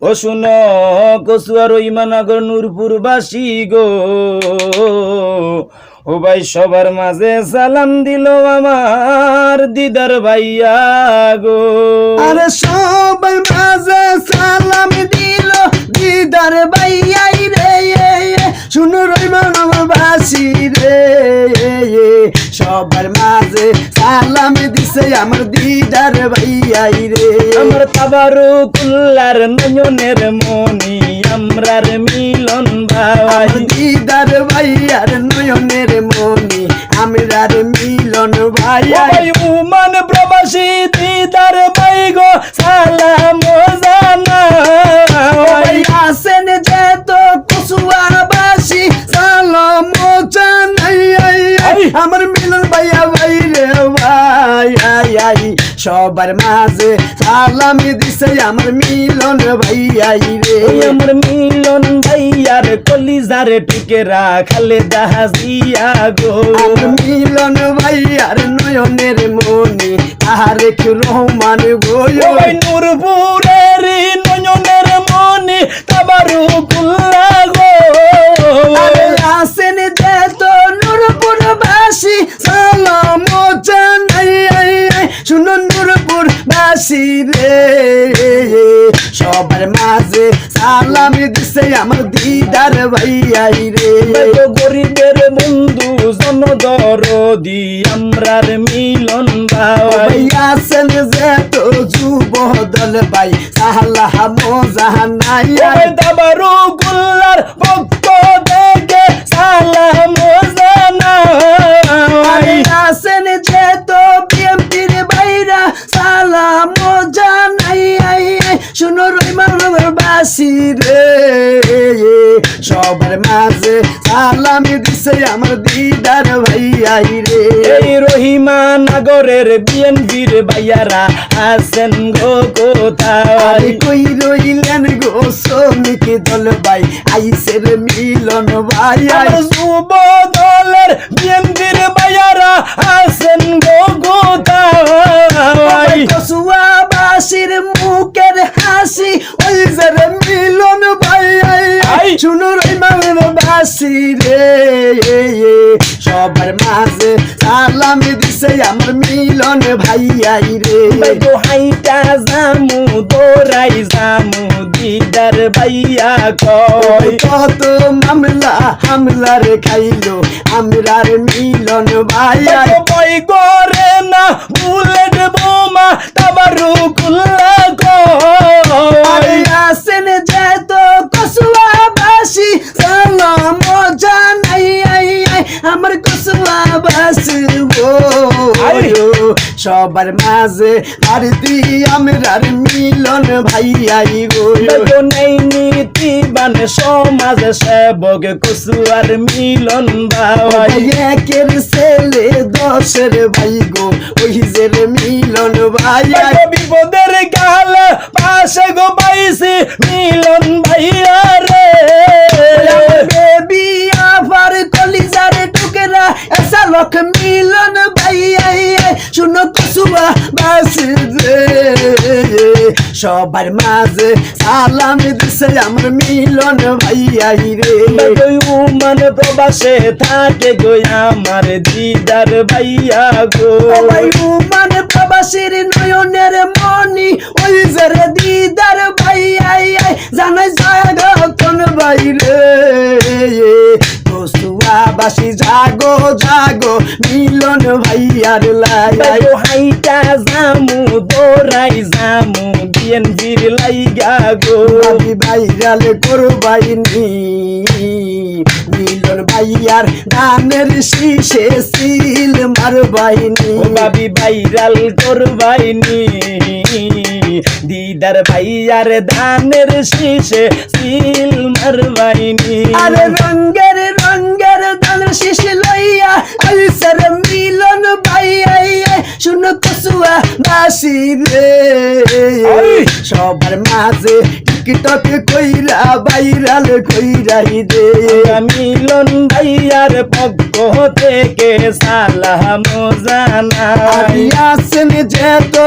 ও শুনো কচুয়া রহিমানগর নূরপুরবাসী গো, ও ভাই সবার মাঝে সালাম দিল আমার দিদার ভাইয়া গো। আরে সবার মাঝে সালাম দিল দিদার ভাইয়াই রে, শুনো রহিমানগরবাসী রে, সবার মাঝে সালাম দিছে আমার দিদার ভাইয়াই রে। আমার তাবারুকুল্লার নয়নের মনি আমরার মিলন ভাই, দিদার ভাইয়ার নয়নের মনি আমরার মিলন ভাই। উমান প্রবাসী দিদার ভাই গো সালাম জানাই, আসেন যে তো কচুয়াবাসী সালাম জানাই, আমার মিলন ভাইয়া ভাই রে ভাই, সবার মাঝে সালাম দিছে আমার মিলন ভাইয়াই রে। আমার মিলন ভাইয়ার কলিজার টুকেরা খালেদা হাজিয়া গো, আমার মিলন ভাইয়ার নয়নের মনি তারেক রহমান গো, নূরপুরের নয়নের মনি তাবারুকুল্লাহ গো। আসেন যে তো নূরপুরবাসী সালাম জানাই, শুনো নূরপুরবাসী রে, সবার মাঝে সালাম দিছে আমার দিদার ভাইয়াই রে। গরিবের বন্ধু জনদরদি আমরার মিলন ভাই, আসেন যে তো যুব দল ভাই সালাহ মোজাহানাই, তাবারুকুল্লাহর পক্ষ থেকে সালাম জানাই। আসেন যে তো বিএমপির ভাইরা সালাম জানাই, শুনো রহিমানগরবাসী রে, সবার মাঝে সালাম দিছে আমার দিদার ভাইয়াই রে। এই রহিমানগরের বিএনপির ভাইয়ারা আছেন গো কোথায়, কই রইলেন গো শ্রমিক দল ভাই আইসের মিলন ভাই, যুব দলের বিএনপির ভাইয়ারা আছেন গো কোথায়, কচুয়াবাসীর মুখের হাসি ওই যে রে মিলন ভাই, শুনো রহিমানগরবাসী রে, সবার মাঝে সালাম দিছে আমার মিলন ভাইয়াই রে। হাইটা জামু দৌড়াই জামু দিদার ভাইয়া কয়, কত মামলা হামলার খাইলো আমরার মিলন ভাই, ভয় করে না বুলেট বোমা তাবারুকুল্লাহ কয়, আসেন যে তো কচুয়াবাসী সালাম জানাই, আমার কচুয়াবাসী গো, সবার মাঝে আর দি আমরার মিলন ভাইয়াই গো। নেই নীতিবান সমাজ সেবক কচুয়ার মিলন ভাই, একের ছেলে দশের ভাই গো ওই যে রে মিলন ভাই, বিপদের গাল পাশে গো পাইছি মিলন ভাইয়া রে। বেবি আবার কলিজার টুকরা এসা লোক মিলন ভাই, শুনো কচুয়াবাসী রে, সবার মাঝে সালাম দিছে আমার মিলন ভাইয়াই রে। উমান প্রবাসে থাকে গো আমার দিদার ভাইয়া গো, উমান প্রবাসীর নয়নের মনি ওই যে রে দিদার ভাইয়াই, জানাই জাগতন বাইরে, কচুয়াবাসী জাগো জাগো মিলন ভাইয়ার লাই, হাইটা জামু দৌড়াই জামু বিএনপির লাইগা গো, ভাবি ভাইরাল করবাইনি মিলন ভাইয়ার ধানের শীষে সিল মারবাইনি, ভাবি ভাইরাল করবাইনি দিদার ভাইয়ার ধানের শীষে সিল মারবাইনি। আরে রঙ্গের ধানের শীষ লইয়া আইসের মিলন ভাই, শুনো কচুয়াবাসী রে, সবার মাঝে টিকটক কইরা ভাইরাল কইরাই দে, মিলন ভাইয়ার পক্ষ থেকে সালাম জানাই, আসেন যে তো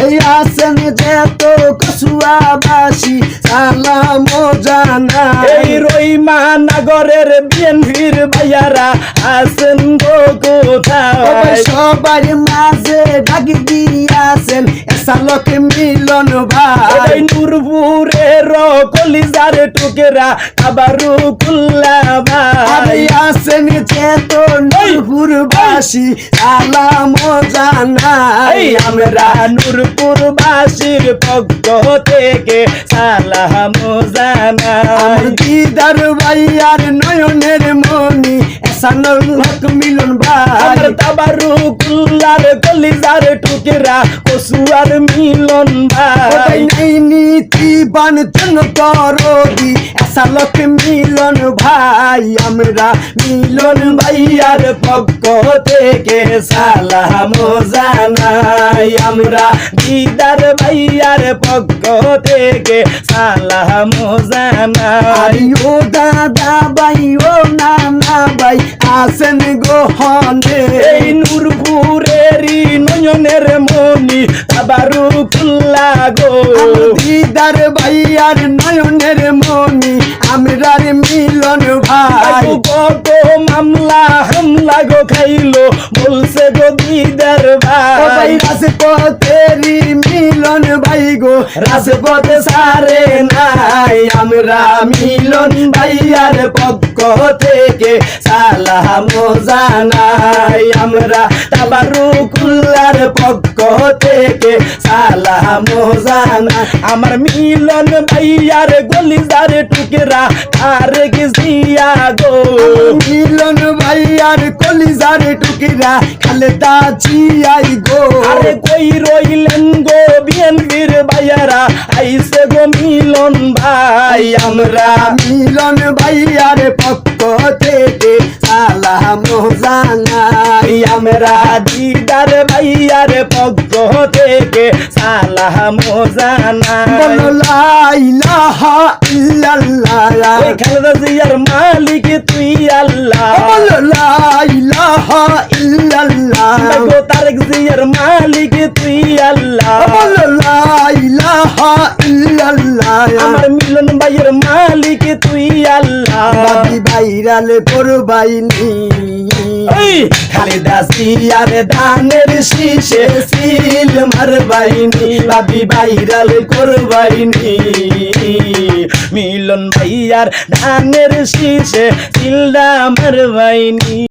এই আসেন যে তো কসুয়াবাসী সালাম জানাই এই রইমা নগরের বিএনপির ভাইয়ারা আছেন গো কোথায় সবার মাঝে ডাক দিয়াছেন এসালকে মিলন ভাই এই নূরপুরের কলিজার টুকেরা আবারু কুল্লা ভাই আসেন যে তো নূরপুরবাসী সালাম জানাই এই আমরা নূরপুর বাসীর পক্ষ থেকে সালাম জানাই দিদার ভাইয়ার নয়নের মনি এসানুল হক মিলন ভাই আমার তাবারু কুল্লার কলিজার টুকেরা কসুয়ার মিলন ভাই নাই নীতি বান জন করদি এসালক মিলন ভাই আমরা মিলন ভাইয়ার পক্ষ থেকে সালাম জানাই আমরা দিদার ভাইয়ার পক্ষ থেকে সালাম জানাই ও দাদা ভাই ও নানা ভাই আসেন গোহনে এই নূরপুরেরই নয়নের মনি তাবারু কুল্লা গো দিদার ভাইয়ার নয়নের মনি আমরার মিলন ভাই কত মামলা হামলা গো খাইলো বলছে গো দিদার ভাই ভাই রাজপথেরি মিলন ভাই গো রাজপথে সারে নাই আমরা মিলন ভাইয়ার পক্ষ থেকে সালাম জানাই আমরা তাবারু কুল্লার পক্ষ থেকে সালাম জানাই আমার মিলন ভাইয়ার গলিজার টুকরা আর গিয়া গো মিলন ভাইয়ার কলিজার টুকিরা খালেদা জিয়াই গো আরে কই রইলেন গো বিএনপির ভাইয়ারা আইসে গো মিলন ভাই আমরা মিলন ভাইয়ার পক্ষ থেকে সালাম জানাই আমরা দিদার ভাইয়ার পক্ষ থেকে সালাম জানাই বলো লা ইলাহা ইল্লাল্লাহ ওই খালেদা জিয়ার মালিক তুই আল্লাহ বলো লা ইলাহা ইল্লাল্লাহ গো তারেক জিয়ার মালিক তুই আল্লাহ বলো লা ইলাহা ইল্লাল্লাহ আমার মিলন ভাইয়ের মালিক তুই আল্লাহ বাবি ভাইরাল করবাইনি ওই খালেদা জিয়ার ধানের শীষে সিল মারবাইনি বাবি ভাইরাল করবাইনি মিলন ভাইয়ার ধানের শীষে সিলটা মারবাইনি।